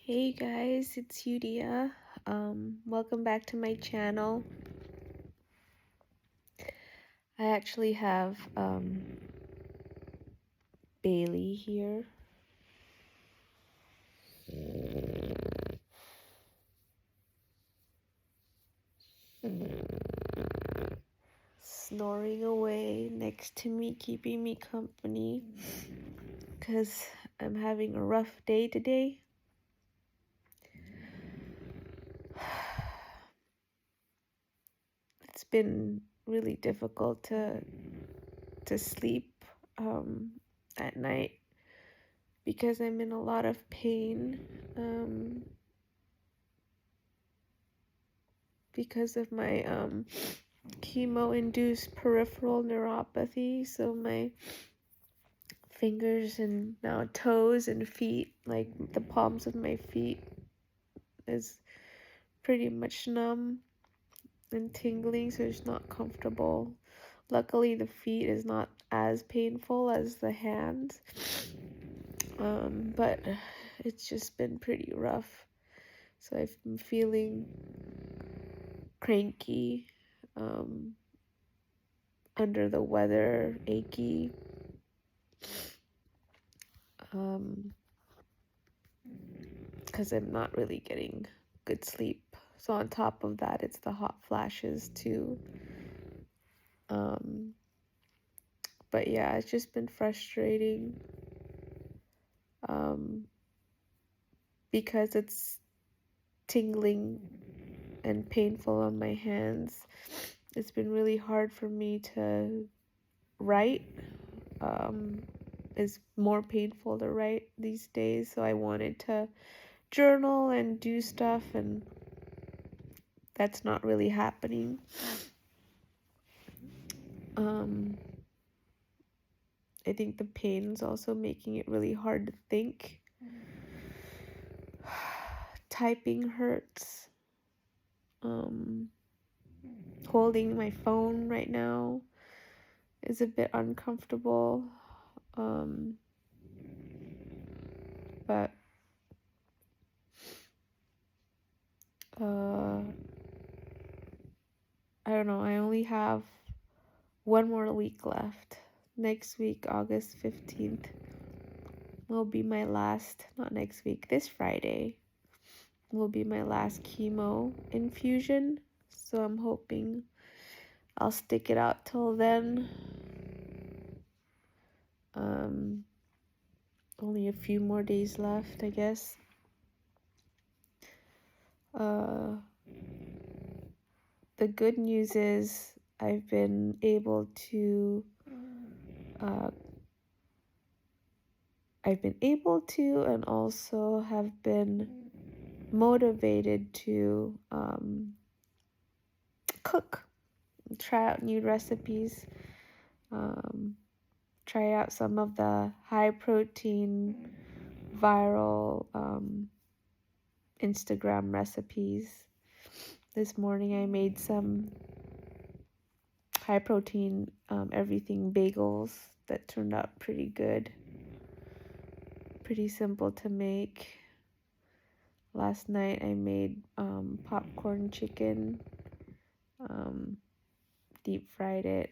Hey guys, it's Yudia. Welcome back to my channel. I actually have Bailey here. Snoring away next to me, keeping me company because I'm having a rough day today. It's been really difficult to sleep at night because I'm in a lot of pain because of my chemo-induced peripheral neuropathy. So my fingers and now toes and feet, like the palms of my feet, is pretty much numb and tingling, so it's not comfortable. Luckily, the feet is not as painful as the hands, but it's just been pretty rough. So I've been feeling cranky, under the weather, achy, because I'm not really getting good sleep. So on top of that, it's the hot flashes too. But yeah, it's just been frustrating because it's tingling and painful on my hands. It's been really hard for me to write. It's more painful to write these days, so I wanted to journal and do stuff, and that's not really happening. I think the pain's also making it really hard to think. Typing hurts. Holding my phone right now is a bit uncomfortable. But I don't know, I only have one more week left. Next week, August 15th, will be my last, not next week, this Friday will be my last chemo infusion. So I'm hoping I'll stick it out till then. Only a few more days left, I guess. The good news is I've been able to and also have been motivated to cook, try out new recipes, try out some of the high protein viral Instagram recipes. This morning I made some high protein everything bagels that turned out pretty good. Pretty simple to make. Last night I made popcorn chicken, deep fried it.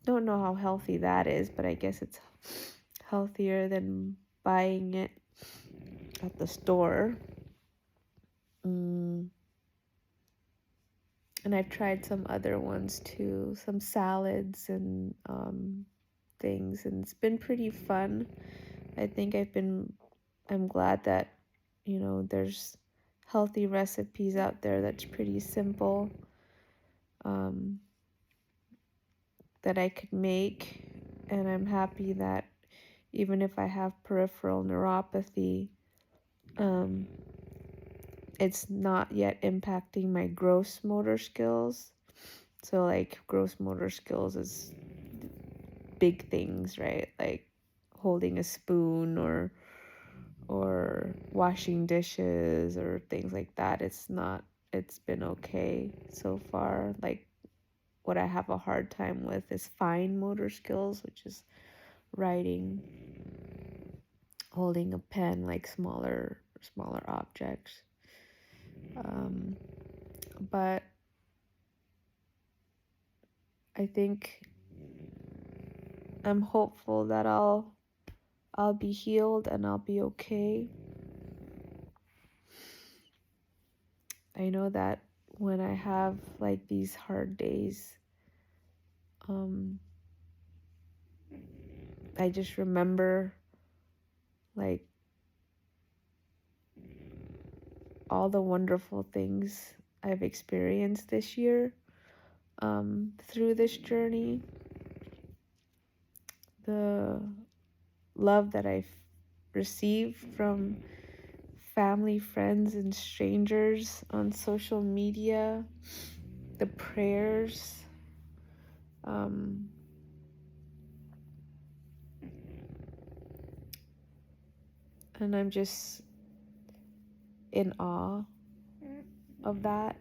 Don't know how healthy that is, but I guess it's healthier than buying it at the store. And I've tried some other ones too, some salads and things, and it's been pretty fun. I think I'm glad that, there's healthy recipes out there that's pretty simple, that I could make. And I'm happy that even if I have peripheral neuropathy, it's not yet impacting my gross motor skills. So like gross motor skills is big things, right? Like holding a spoon or washing dishes or things like that. It's been okay so far. Like what I have a hard time with is fine motor skills, which is writing. holding a pen, like smaller objects. But I think I'm hopeful that I'll be healed and I'll be okay. I know that when I have like these hard days, I just remember like all the wonderful things I've experienced this year, through this journey, the love that I've received from family, friends, and strangers on social media, the prayers, and I'm just in awe of that.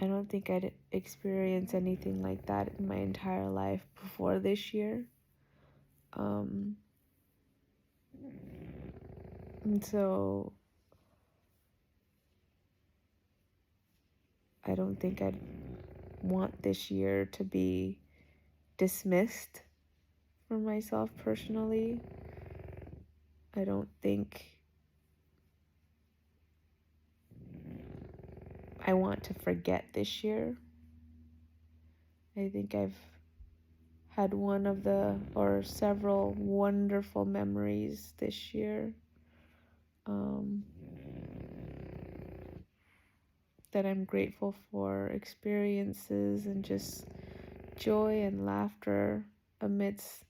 I don't think I'd experienced anything like that in my entire life before this year. And so I don't think I'd want this year to be dismissed for myself personally. I don't think I want to forget this year. I think I've had several wonderful memories this year, that I'm grateful for, experiences and just joy and laughter amidst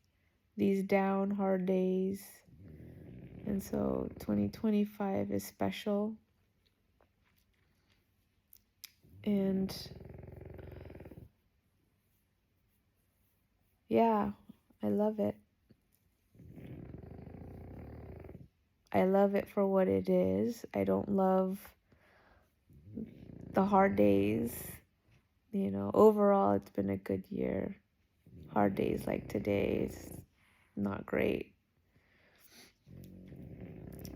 these down, hard days. And so 2025 is special. And yeah, I love it. I love it for what it is. I don't love the hard days. Overall, it's been a good year. Hard days like today is not great.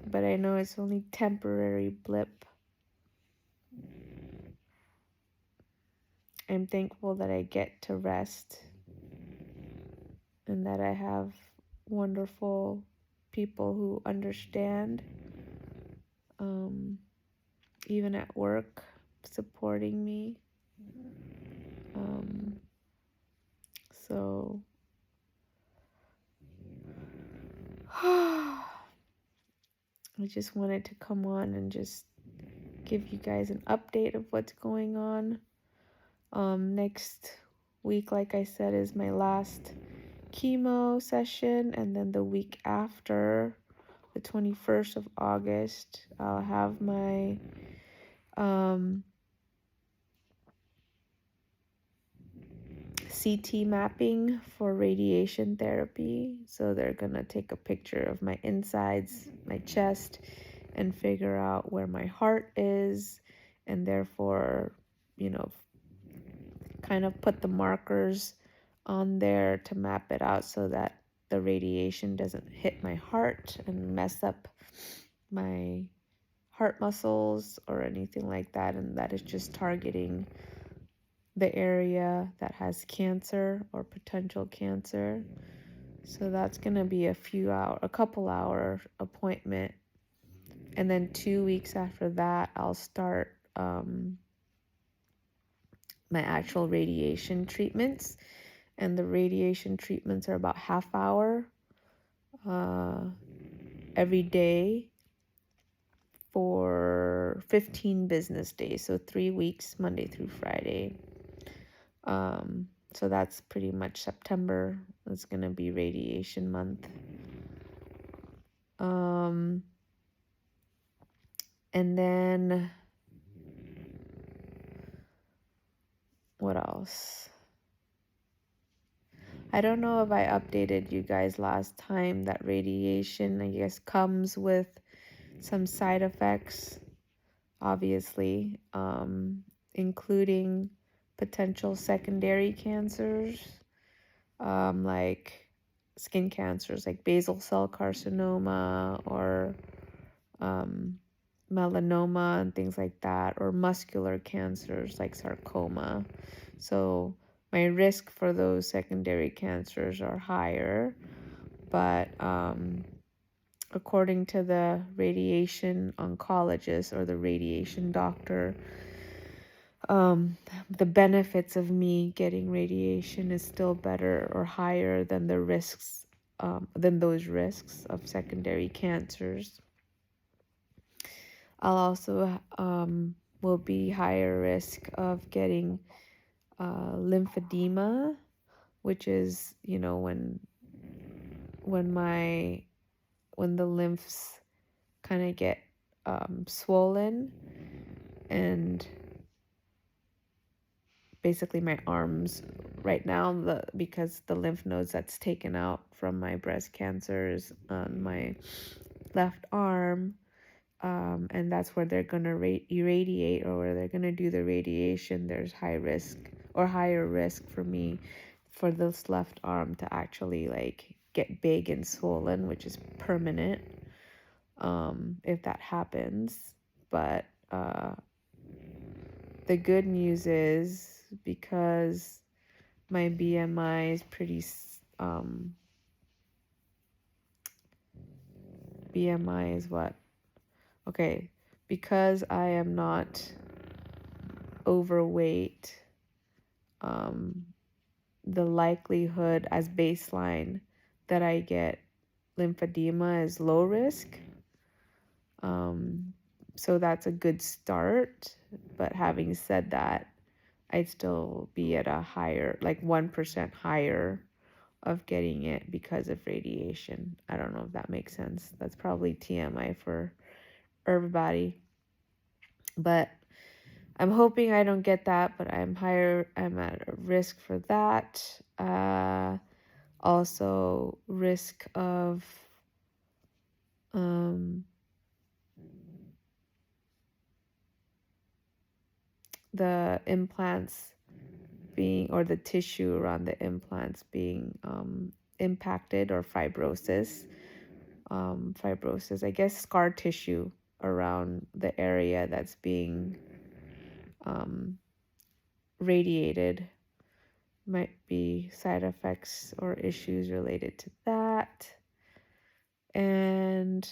But I know it's only temporary blip. I'm thankful that I get to rest and that I have wonderful people who understand, even at work, supporting me. So I just wanted to come on and just give you guys an update of what's going on. Next week, like I said, is my last chemo session, and then the week after, the 21st of August, I'll have my CT mapping for radiation therapy. So they're gonna take a picture of my insides, my chest, and figure out where my heart is, and therefore, kind of put the markers on there to map it out so that the radiation doesn't hit my heart and mess up my heart muscles or anything like that, and that is just targeting the area that has cancer or potential cancer. So that's going to be a couple hour appointment. And then 2 weeks after that, I'll start my actual radiation treatments. And the radiation treatments are about half hour every day for 15 business days. So 3 weeks, Monday through Friday. So that's pretty much September. It's going to be radiation month. And then what else? I don't know if I updated you guys last time that radiation, I guess, comes with some side effects, obviously, including potential secondary cancers, like skin cancers like basal cell carcinoma or melanoma and things like that, or muscular cancers like sarcoma. So my risk for those secondary cancers are higher, but according to the radiation oncologist or the radiation doctor, the benefits of me getting radiation is still better or higher than the risks, than those risks of secondary cancers. I'll also will be higher risk of getting lymphedema, which is, you know, when the lymphs kind of get swollen, and basically my arms right now, because the lymph nodes that's taken out from my breast cancer is on my left arm. And that's where they're going to irradiate, or where they're going to do the radiation. There's high risk or higher risk for me for this left arm to actually like get big and swollen, which is permanent, if that happens. But the good news is, because my BMI is pretty, BMI is what? Okay, because I am not overweight, the likelihood as baseline that I get lymphedema is low risk. So that's a good start. But having said that, I'd still be at a higher, like 1% higher of getting it because of radiation. I don't know if that makes sense. That's probably TMI for everybody. But I'm hoping I don't get that, but I'm at a risk for that. Also risk of the implants being, or the tissue around the implants being impacted, or fibrosis. I guess scar tissue around the area that's being radiated might be side effects or issues related to that. And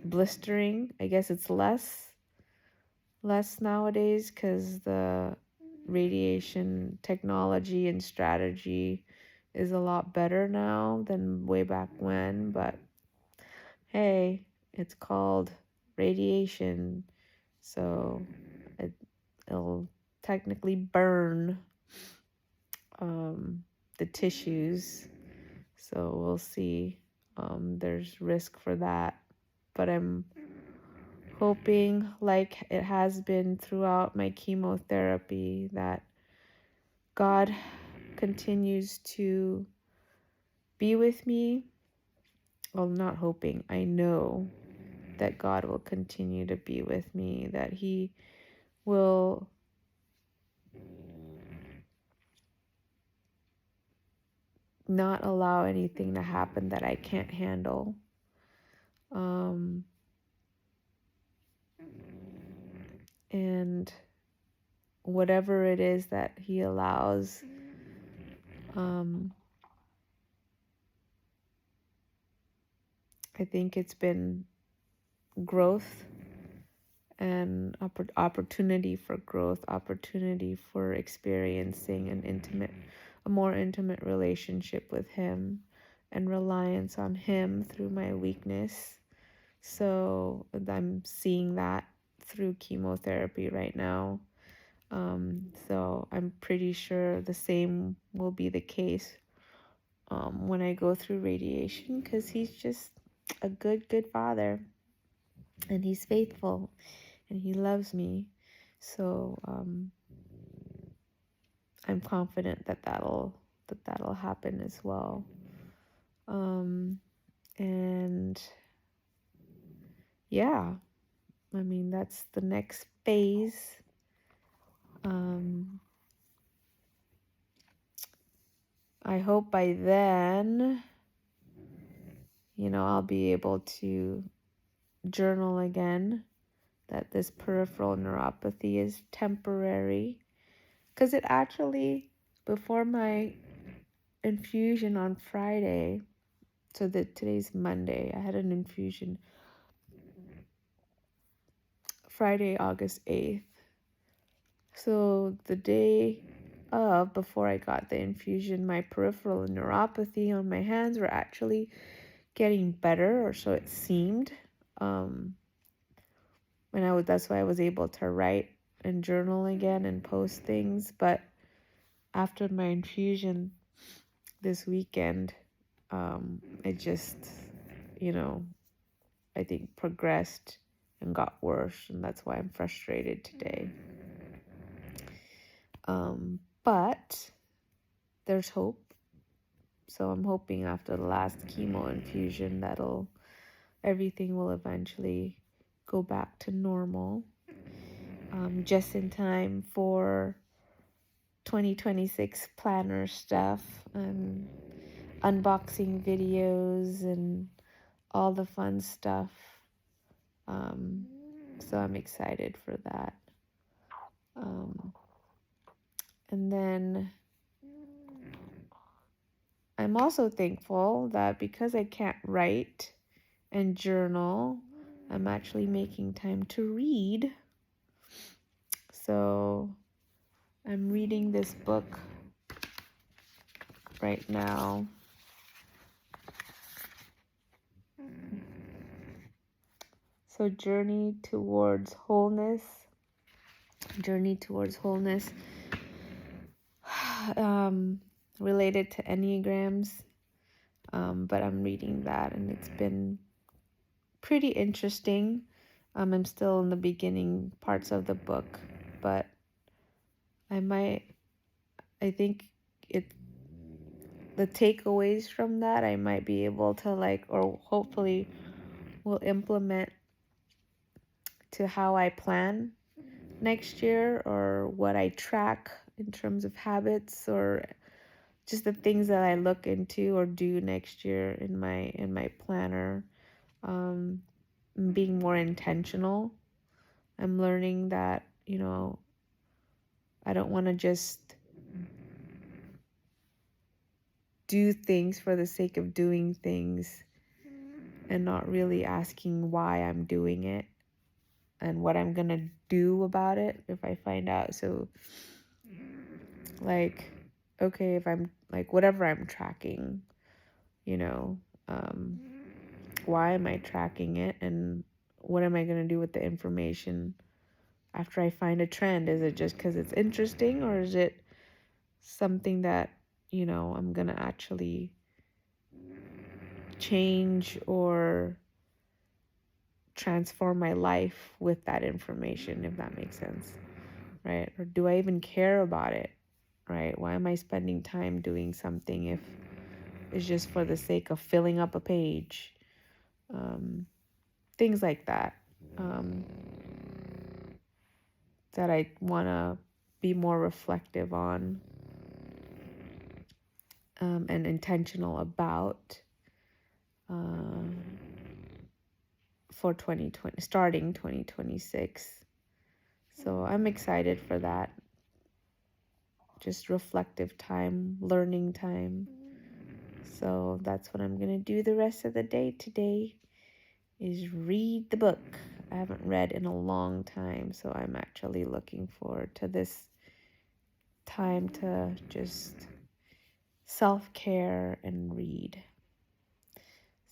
blistering, I guess it's less nowadays because the radiation technology and strategy is a lot better now than way back when. But hey, it's called radiation, so it'll technically burn the tissues. So we'll see. There's risk for that, but I'm hoping, like it has been throughout my chemotherapy, that God continues to be with me. Well, not hoping, I know that God will continue to be with me, that He will not allow anything to happen that I can't handle. And whatever it is that He allows, I think it's been growth and opportunity for growth, opportunity for experiencing a more intimate relationship with Him, and reliance on Him through my weakness. So I'm seeing that through chemotherapy right now. So I'm pretty sure the same will be the case when I go through radiation, because He's just a good Father, and He's faithful, and He loves me. So I'm confident that that'll happen as well. And yeah, I mean, that's the next phase. I hope by then, I'll be able to journal again, that this peripheral neuropathy is temporary. Because it actually, before my infusion on Friday, so that today's Monday, I had an infusion Friday, August 8th. So the day before I got the infusion, my peripheral neuropathy on my hands were actually getting better, or so it seemed. That's why I was able to write and journal again and post things. But after my infusion this weekend, it just, I think progressed and got worse, and that's why I'm frustrated today. But there's hope. So I'm hoping after the last chemo infusion everything will eventually go back to normal. Just in time for 2026 planner stuff and unboxing videos and all the fun stuff. So I'm excited for that. And then I'm also thankful that because I can't write and journal, I'm actually making time to read. So I'm reading this book right now. So Journey Towards Wholeness. Related to Enneagrams. But I'm reading that, and it's been pretty interesting. I'm still in the beginning parts of the book, but I think the takeaways from that I might be able to or hopefully will implement to how I plan next year, or what I track in terms of habits, or just the things that I look into or do next year in my planner. Being more intentional. I'm learning that, I don't want to just do things for the sake of doing things and not really asking why I'm doing it and what I'm going to do about it if I find out. So, okay, if I'm, whatever I'm tracking, why am I tracking it, and what am I going to do with the information after I find a trend? Is it just because it's interesting, or is it something that, I'm going to actually change or transform my life with that information, if that makes sense, right? Or do I even care about it, right? Why am I spending time doing something if it's just for the sake of filling up a page? Things like that, that I want to be more reflective on, and intentional about, for 2020, starting 2026. So I'm excited for that. Just reflective time, learning time. So that's what I'm going to do the rest of the day today, is read the book. I haven't read in a long time, so I'm actually looking forward to this time to just self-care and read.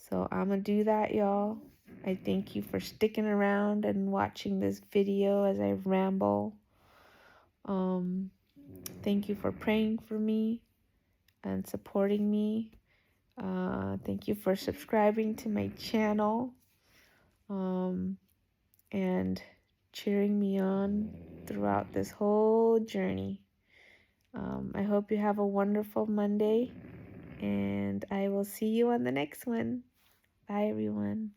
So I'm going to do that, y'all. I thank you for sticking around and watching this video as I ramble. Thank you for praying for me and supporting me. Thank you for subscribing to my channel, and cheering me on throughout this whole journey. I hope you have a wonderful Monday, and I will see you on the next one. Bye, everyone.